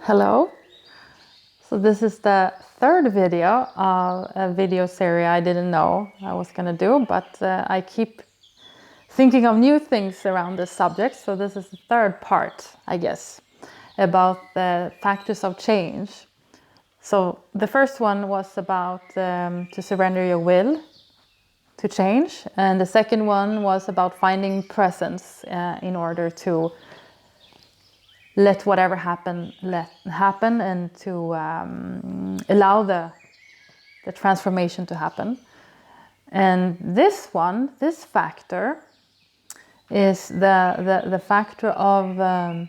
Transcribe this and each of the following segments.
Hello. So this is the third video of a video series I didn't know I was going to do, but I keep thinking of new things around this subject. So this is the third part, I guess, about the factors of change. So the first one was about to surrender your will to change, and the second one was about finding presence in order to let whatever happen and to allow the transformation to happen. And this factor is the factor of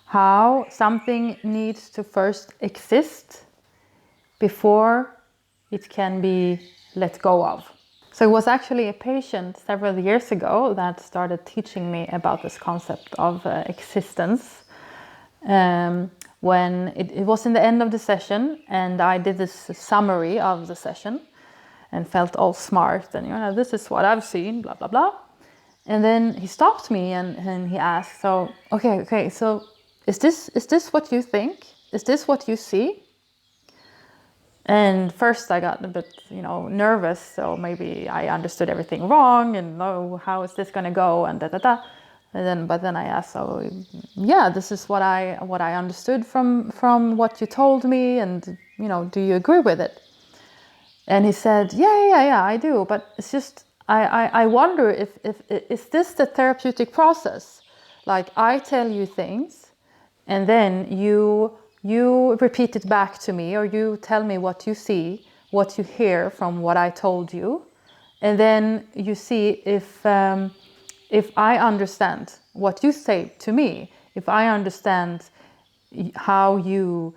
how something needs to first exist before it can be let go of. So it was actually a patient several years ago that started teaching me about this concept of existence. When it was in the end of the session, and I did this summary of the session and felt all smart and this is what I've seen, blah blah blah. And then he stopped me and he asked, so okay, so is this what you think? Is this what you see? And first I got a bit, nervous. So maybe I understood everything wrong, and how is this going to go? And but then I asked, so yeah, this is what I understood from what you told me, and do you agree with it? And he said, yeah, I do. But it's just I wonder if is this the therapeutic process? Like I tell you things, and then you repeat it back to me, or you tell me what you see, what you hear from what I told you, and then you see if I understand what you say to me, if I understand how you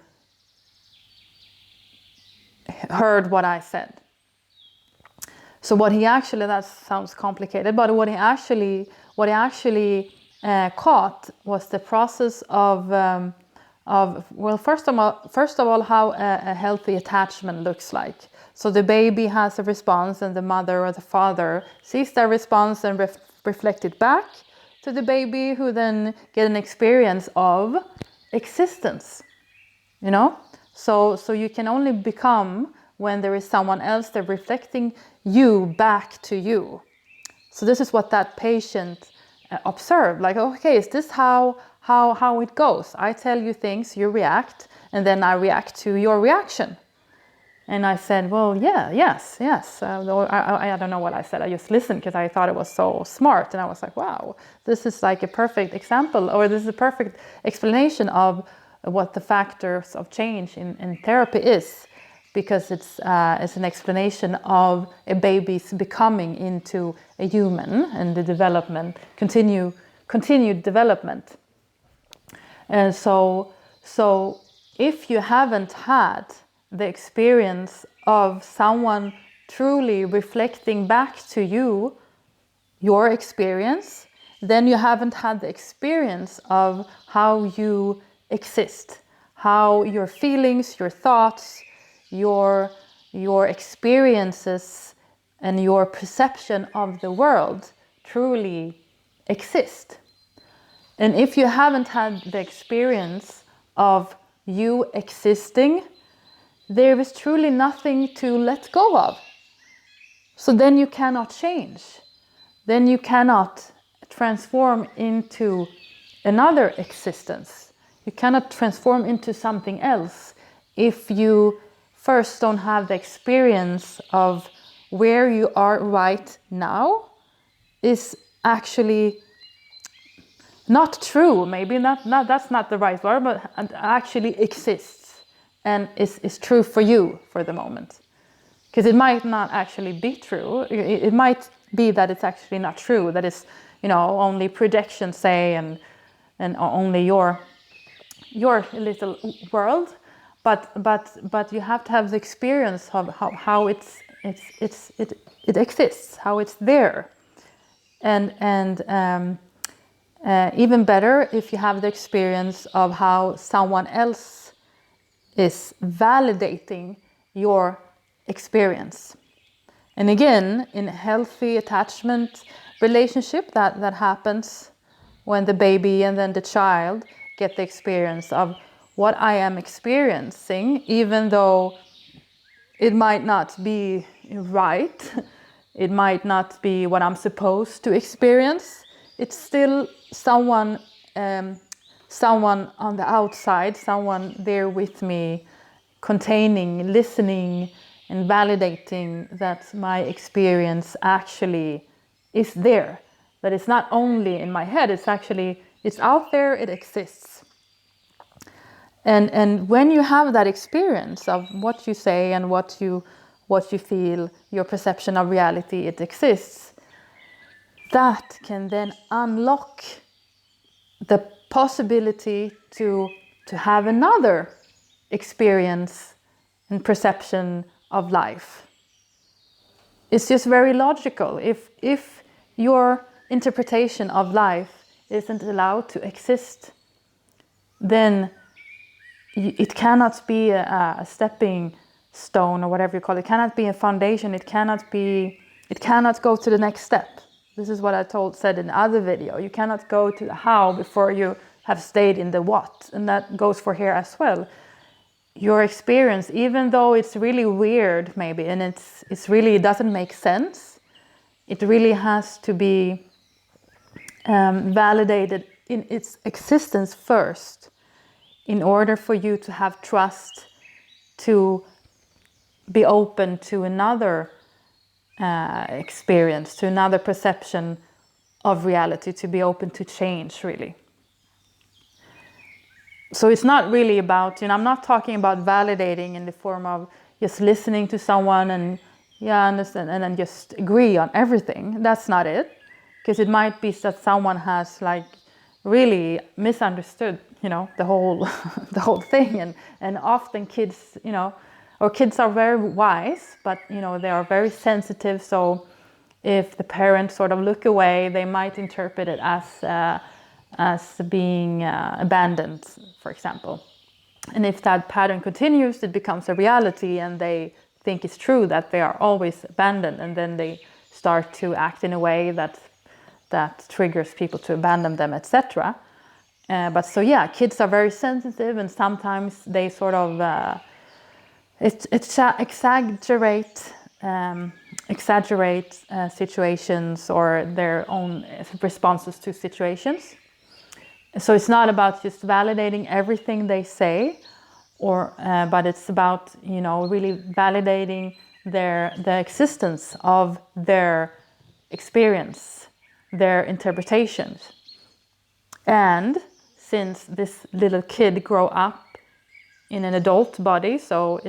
heard what I said. So what he actually, that sounds complicated, but what he actually caught was the process of first of all, how a healthy attachment looks like. So the baby has a response, and the mother or the father sees their response and reflect it back to the baby, who then get an experience of existence. So you can only become when there is someone else that reflecting you back to you. So this is what that patient observed. Like, okay, is this how it goes? I tell you things, you react, and then I react to your reaction. And I said, well, yes. I don't know what I said. I just listened because I thought it was so smart. And I was like, wow, this is like a perfect example, or this is a perfect explanation of what the factors of change in therapy is, because it's an explanation of a baby's becoming into a human and the development, continued development. And so if you haven't had the experience of someone truly reflecting back to you your experience, then you haven't had the experience of how you exist, how your feelings, your thoughts, your experiences and your perception of the world truly exist. And if you haven't had the experience of you existing, there is truly nothing to let go of. So then you cannot change. Then you cannot transform into another existence. You cannot transform into something else if you first don't have the experience of where you are right now is actually not true. Maybe not that's not the right word, but actually exists and is true for you for the moment. Because it might not actually be true. It might be that it's actually not true, that it's only projections say and only your little world, but you have to have the experience of how it exists, how it's there, and even better if you have the experience of how someone else is validating your experience. And again, in a healthy attachment relationship, that happens when the baby and then the child get the experience of what I am experiencing, even though it might not be right, it might not be what I'm supposed to experience. It's still someone on the outside, someone there with me, containing, listening, and validating that my experience actually is there. That it's not only in my head, it's out there, it exists. And when you have that experience of what you say and what you feel, your perception of reality, it exists, that can then unlock the possibility to have another experience and perception of life. It's just very logical. If your interpretation of life isn't allowed to exist, then it cannot be a stepping stone, or whatever you call it. It cannot be a foundation. It cannot go to the next step. This is what I said in the other video. You cannot go to the how before you have stayed in the what. And that goes for here as well. Your experience, even though it's really weird maybe, and it doesn't make sense, it really has to be validated in its existence first, in order for you to have trust to be open to another experience, to another perception of reality, to be open to change, really. So it's not really about, I'm not talking about validating in the form of just listening to someone and understand, and then just agree on everything. That's not it. Because it might be that someone has really misunderstood, the whole the whole thing. And often kids, or kids are very wise, but they are very sensitive. So if the parents sort of look away, they might interpret it as being abandoned, for example. And if that pattern continues, it becomes a reality, and they think it's true that they are always abandoned, and then they start to act in a way that triggers people to abandon them, etc. But kids are very sensitive, and sometimes they sort of exaggerate situations or their own responses to situations. So it's not about just validating everything they say, but it's about really validating the existence of their experience, their interpretations. And since this little kid grow up in an adult body, so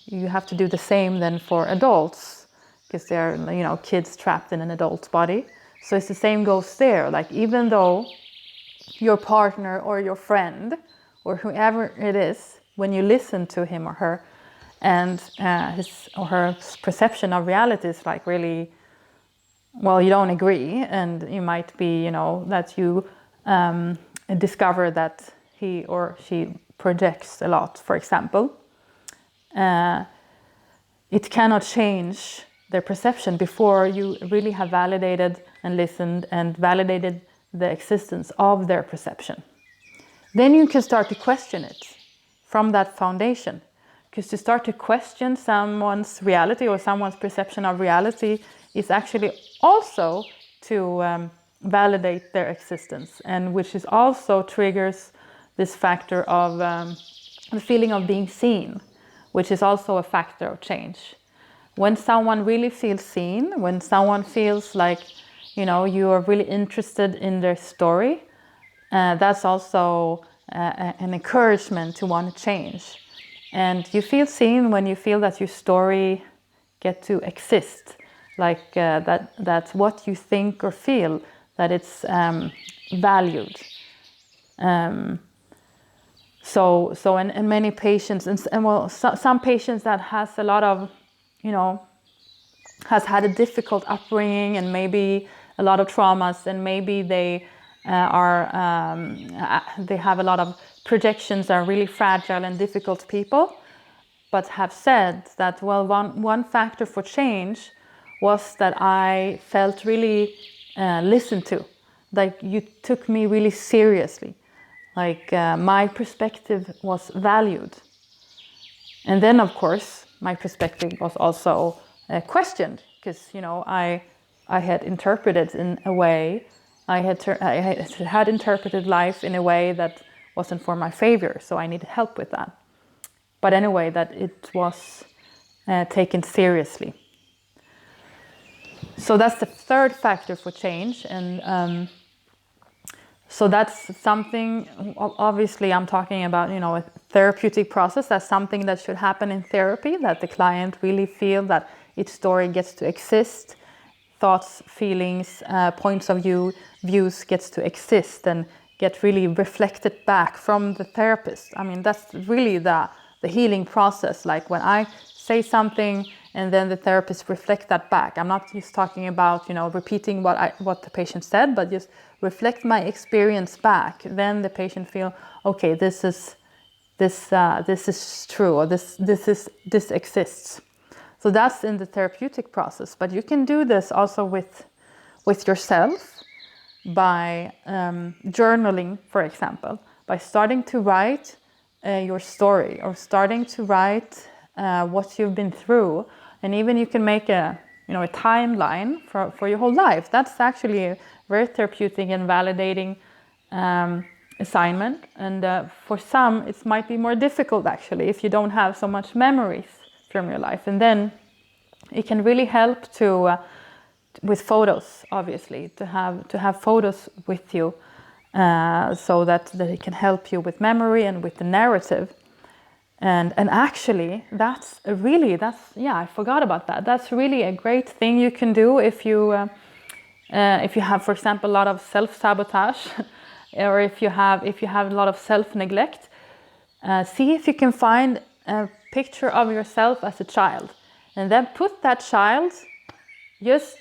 you have to do the same then for adults, because they're kids trapped in an adult body. So it's the same goes there. Even though your partner or your friend or whoever it is, when you listen to him or her, and his or her perception of reality is really, well, you don't agree, and you might be, that you discover that he or she projects a lot, for example. It cannot change their perception before you really have validated and listened and validated the existence of their perception. Then you can start to question it from that foundation. Because to start to question someone's reality or someone's perception of reality is actually also to validate their existence, and which is also triggers this factor of the feeling of being seen, which is also a factor of change. When someone really feels seen, when someone feels like you are really interested in their story, that's also an encouragement to want to change. And you feel seen when you feel that your story get to exist, that's what you think or feel, that it's valued. And many patients, some patients that has a lot of, has had a difficult upbringing and maybe a lot of traumas, and maybe they they have a lot of projections, are really fragile and difficult people, but have said that, well, one factor for change was that I felt really listened to, like you took me really seriously, like my perspective was valued. And then of course my perspective was also questioned, because I had interpreted in a way, I had interpreted life in a way that wasn't for my favor, so I needed help with that. But anyway, that it was taken seriously. So that's the third factor for change. And so that's something, obviously I'm talking about, a therapeutic process. That's something that should happen in therapy, that the client really feel that its story gets to exist, thoughts, feelings, points of views gets to exist and get really reflected back from the therapist. I mean, that's really the healing process. Like when I say something and then the therapist reflect that back. I'm not just talking about, repeating what the patient said, but just reflect my experience back. Then the patient feel, okay, this is true, or this exists. So that's in the therapeutic process. But you can do this also with yourself by journaling, for example, by starting to write your story, or starting to write what you've been through. And even you can make a timeline for your whole life. That's actually a very therapeutic and validating assignment. And for some, it might be more difficult actually if you don't have so much memories from your life. And then it can really help with photos, obviously, to have photos with you, so that it can help you with memory and with the narrative. And actually, I forgot about that. That's really a great thing you can do if you have, for example, a lot of self-sabotage, or if you have a lot of self-neglect. See if you can find a picture of yourself as a child, and then put that child just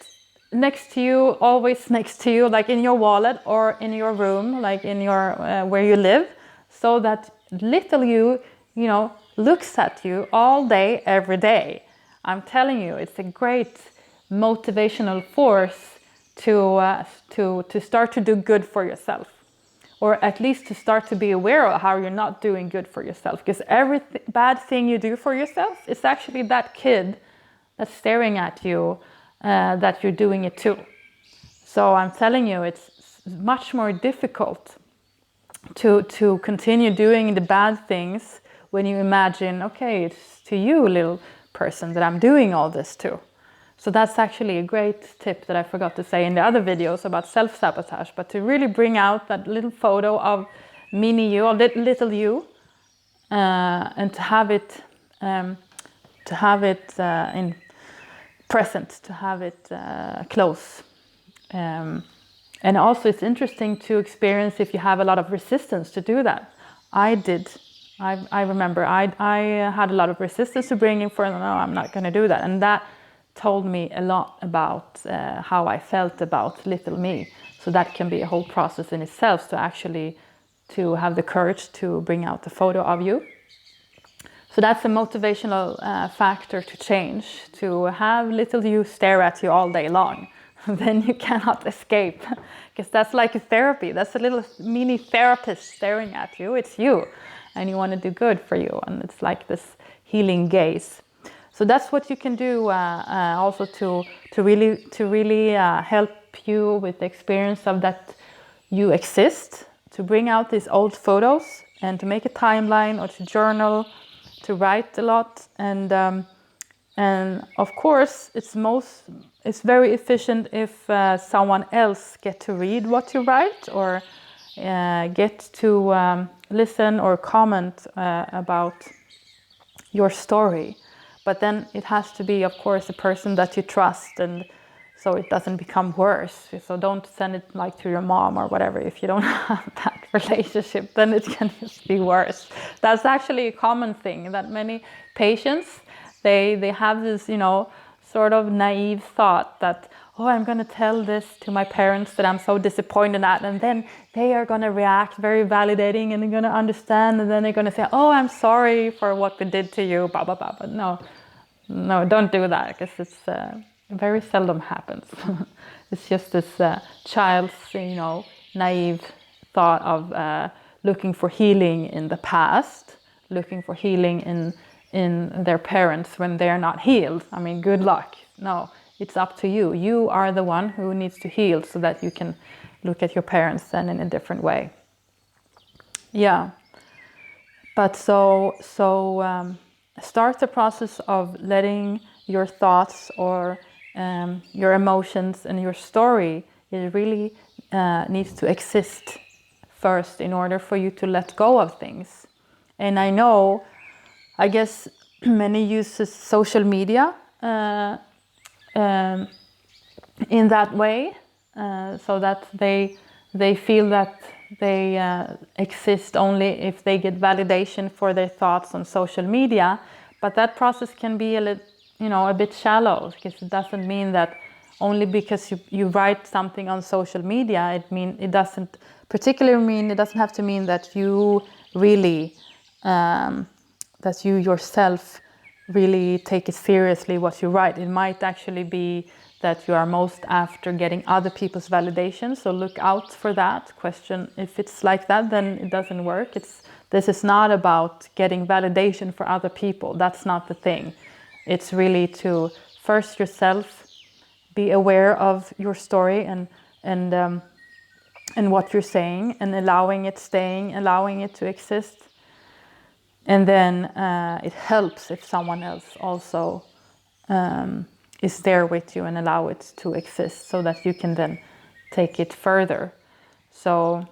next to you, always next to you, like in your wallet or in your room, like in your where you live, so that little you looks at you all day, every day. I'm telling you, it's a great motivational force to start to do good for yourself, or at least to start to be aware of how you're not doing good for yourself. Because every bad thing you do for yourself, it's actually that kid that's staring at you, that you're doing it to. So I'm telling you, it's much more difficult to continue doing the bad things when you imagine, okay, it's to you, little person, that I'm doing all this to. So that's actually a great tip that I forgot to say in the other videos about self-sabotage, but to really bring out that little photo of mini you, or little you, and to have it in present, to have it close. And also it's interesting to experience if you have a lot of resistance to do that. I did. I remember I had a lot of resistance to bringing for, no, I'm not going to do that. And that told me a lot about how I felt about little me. So that can be a whole process in itself, to have the courage to bring out the photo of you. So that's a motivational factor to change, to have little you stare at you all day long. Then you cannot escape, because that's like a therapy. That's a little mini therapist staring at you. It's you, and you want to do good for you, and it's like this healing gaze. So that's what you can do also to really help you with the experience of that you exist, to bring out these old photos and to make a timeline, or to journal, to write a lot. And of course, it's very efficient if someone else get to read what you write, or get to listen or comment about your story. But then it has to be, of course, a person that you trust, and so it doesn't become worse. So don't send it like to your mom or whatever. If you don't have that relationship, then it can just be worse. That's actually a common thing, that many patients, they have this, sort of naive thought that, oh, I'm going to tell this to my parents that I'm so disappointed at, and then they are going to react very validating, and they're going to understand, and then they're going to say, oh, I'm sorry for what we did to you, blah, blah, blah. But no, don't do that, because it's very seldom happens. It's just this child's, naive thought of looking for healing in the past, looking for healing in their parents when they're not healed. I mean, good luck. No, it's up to you. You are the one who needs to heal so that you can look at your parents then in a different way. Yeah. But so start the process of letting your thoughts or your emotions and your story, it really needs to exist first in order for you to let go of things. And I guess many use social media in that way, so that they feel that they exist only if they get validation for their thoughts on social media. But that process can be a bit shallow, because it doesn't mean that only because you write something on social media, it doesn't have to mean that you really that you yourself really take it seriously what you write. It might actually be that you are most after getting other people's validation. So look out for that. Question if it's like that, then it doesn't work. This is not about getting validation for other people. That's not the thing. It's really to first yourself be aware of your story and what you're saying, and allowing it to exist. And then it helps if someone else also is there with you and allow it to exist, so that you can then take it further. So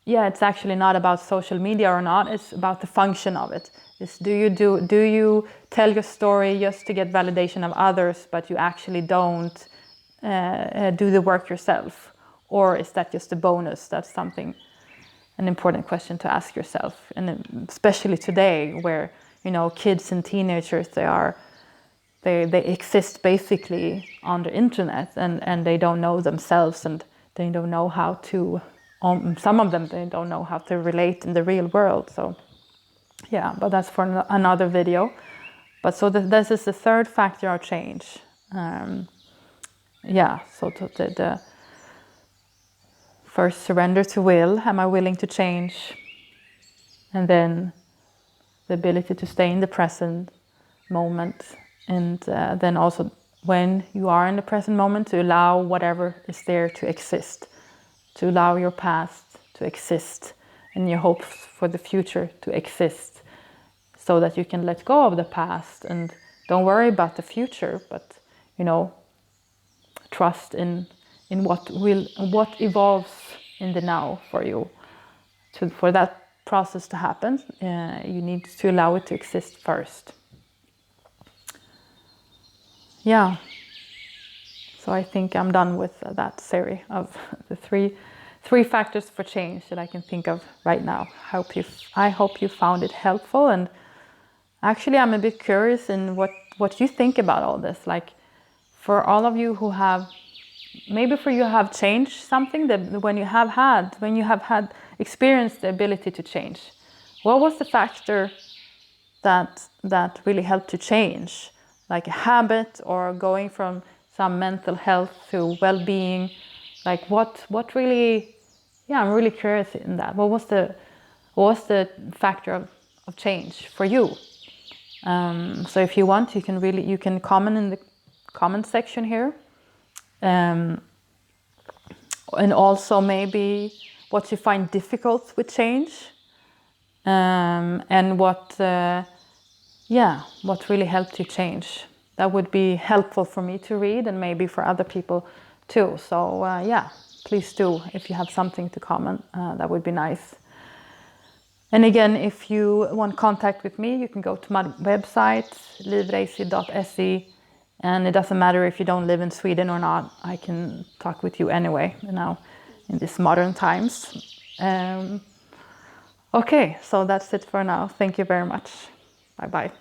yeah, it's actually not about social media or not, it's about the function of it. Do you tell your story just to get validation of others, but you actually don't do the work yourself? Or is that just a bonus? That's an important question to ask yourself. And especially today, where kids and teenagers, they exist basically on the internet, and they don't know themselves, and they don't know how to, some of them, they don't know how to relate in the real world. So yeah, but that's for another video. But so this is the third factor of change. So the first, surrender to will. Am I willing to change? And then the ability to stay in the present moment. And then also, when you are in the present moment, to allow whatever is there to exist, to allow your past to exist and your hopes for the future to exist, so that you can let go of the past and don't worry about the future, but trust in what evolves in the now for you. For that process to happen, you need to allow it to exist first. Yeah, so I think I'm done with that series of the three factors for change that I can think of right now. I hope you found it helpful, and actually I'm a bit curious in what you think about all this. Like, for all of you who have changed something, that when you have had experienced the ability to change, what was the factor that really helped to change? Like a habit, or going from some mental health to well-being? Like what really? Yeah, I'm really curious in that. What was the factor of change for you? So if you want, you can comment in the comment section here, and also maybe what you find difficult with change, and what really helped you change. That would be helpful for me to read, and maybe for other people too. So please do, if you have something to comment, that would be nice. And again, if you want contact with me, you can go to my website, livreisi.se, and it doesn't matter if you don't live in Sweden or not. I can talk with you anyway, now in these modern times. Okay, so that's it for now. Thank you very much. Bye-bye.